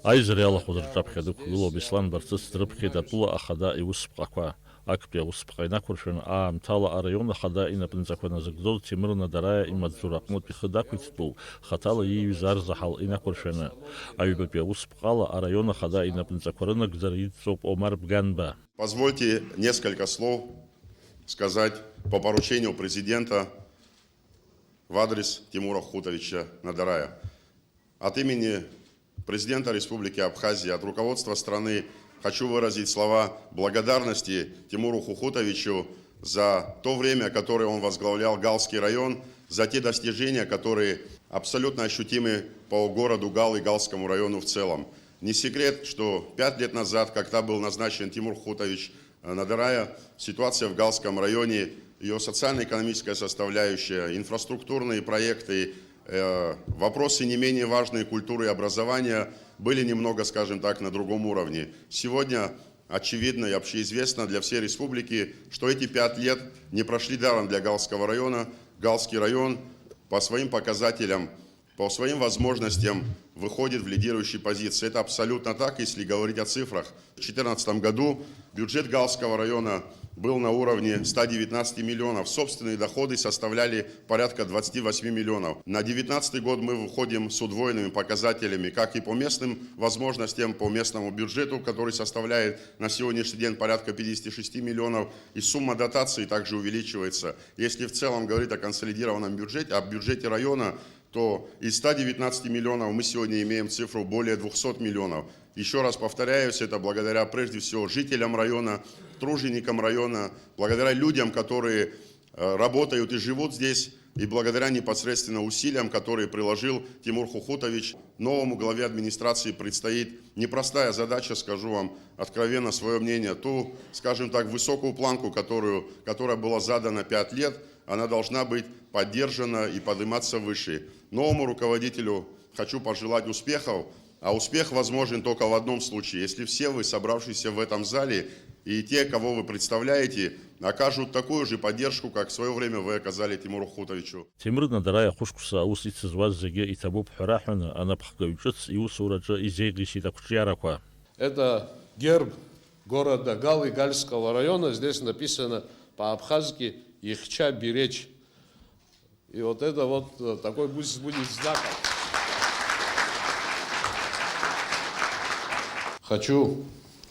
Аизариала хәыдырҿаԥхьа дықәгылоуп Беслан Барцыц дрыԥхьеит атәыла ахада иусԥҟақәа. Актәи аусԥҟа инақәыршәан аамҭала араион ахада инапынҵақәа назыгӡоз Тимур Надараиа имаҵзура аҟнытә ихы дақәиҵтәоу хаҭала ииҩыз Арзаҳал инақәыршәаны. Аҩбатәи аусԥҟала араион ахада инапынҵақәа рынагӡара идҵоуп Омар Бганба. Позвольте несколько слов сказать по поручению президента в адрес Тимура Хутовича Надарая. От имени президента Республики Абхазия, от руководства страны хочу выразить слова благодарности Тимуру Хутовичу за то время, которое он возглавлял Галский район, за те достижения, которые абсолютно ощутимы по городу Гал и Галскому району в целом. Не секрет, что 5 лет назад, когда был назначен Тимур Хутович Надарая, ситуация в Галском районе, ее социально-экономическая составляющая, инфраструктурные проекты, вопросы не менее важные культуры и образования были немного, скажем так, на другом уровне. Сегодня очевидно и общеизвестно для всей республики, что эти 5 лет не прошли даром для Галского района. Галский район по своим показателям, по своим возможностям выходит в лидирующие позиции. Это абсолютно так, если говорить о цифрах. В 2014 году бюджет Галского района был на уровне 119 миллионов. Собственные доходы составляли порядка 28 миллионов. На 2019 год мы выходим с удвоенными показателями, как и по местным возможностям, по местному бюджету, который составляет на сегодняшний день порядка 56 миллионов. И сумма дотации также увеличивается. Если в целом говорить о консолидированном бюджете, о бюджете района, то из 119 миллионов мы сегодня имеем цифру более 200 миллионов. Еще раз повторяюсь, это благодаря прежде всего жителям района, труженикам района, благодаря людям, которые работают и живут здесь, и благодаря непосредственно усилиям, которые приложил Тимур Хутович. Новому главе администрации предстоит непростая задача, скажу вам откровенно свое мнение, ту, скажем так, высокую планку, которая была задана 5 лет, она должна быть поддержана и подниматься выше. Новому руководителю хочу пожелать успехов, а успех возможен только в одном случае, если все вы, собравшиеся в этом зале, и те, кого вы представляете, окажут такую же поддержку, как в свое время вы оказали Тимуру Хутовичу. Тимур Надарая хушкуса аус ицызуаз зеге итабуп хурахуна анапхгаючыц иусураджа изейгиси такучьяраква. Это герб города Гал и Гальского района. Здесь написано по-абхазски «Ихча беречь». И вот это вот такой будет знаком. Хочу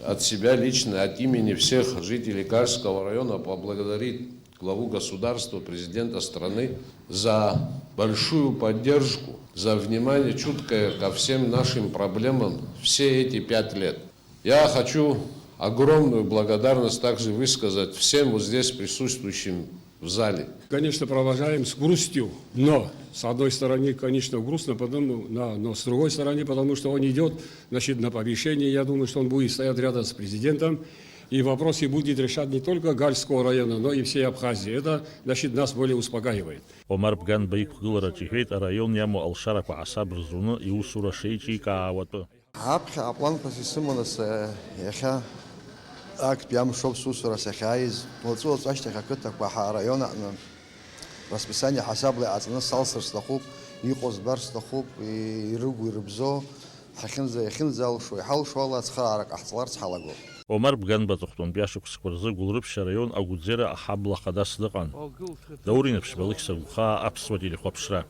от себя лично, от имени всех жителей Гальского района поблагодарить главу государства, президента страны за большую поддержку, за внимание чуткое ко всем нашим проблемам все эти 5 лет. Я хочу огромную благодарность также высказать всем вот здесь присутствующим в зале. Конечно, провожаем с грустью, но с одной стороны, конечно, грустно, но с другой стороны, потому что он идет, значит, на повышение. Я думаю, что он будет стоять рядом с президентом, и вопросы будет решать не только Гальского района, но и всей Абхазии. Это, значит, нас более успокаивает. Омар Бганба икугылара чихвейт арайон яму алшараква асабр зуны иусура шейчи каавату. Апхьа апланқәа исыманас иахьа актәи амшоуп сусура сахьааиз уаҵәы-уаҵәы ашьҭахь ақыҭақәа ҳараион аҟны расписание ҳасабла иҟаҵаны салсыр сҭахуп, иҟоу збар сҭахуп, ирыгу ирыбзо иахьынӡалшо иҳалшо ала ацхыраарак ҟаҳҵаларц ҳалагоуп. Омар Бганба ҵыхәтәантәи ашықәсқәа рзы Гәылрыԥшьа араион агәыӡара аҳабла хадас дыҟан. Даурин аԥшьбалықь сагәхаа аԥсуа телехәаԥшра.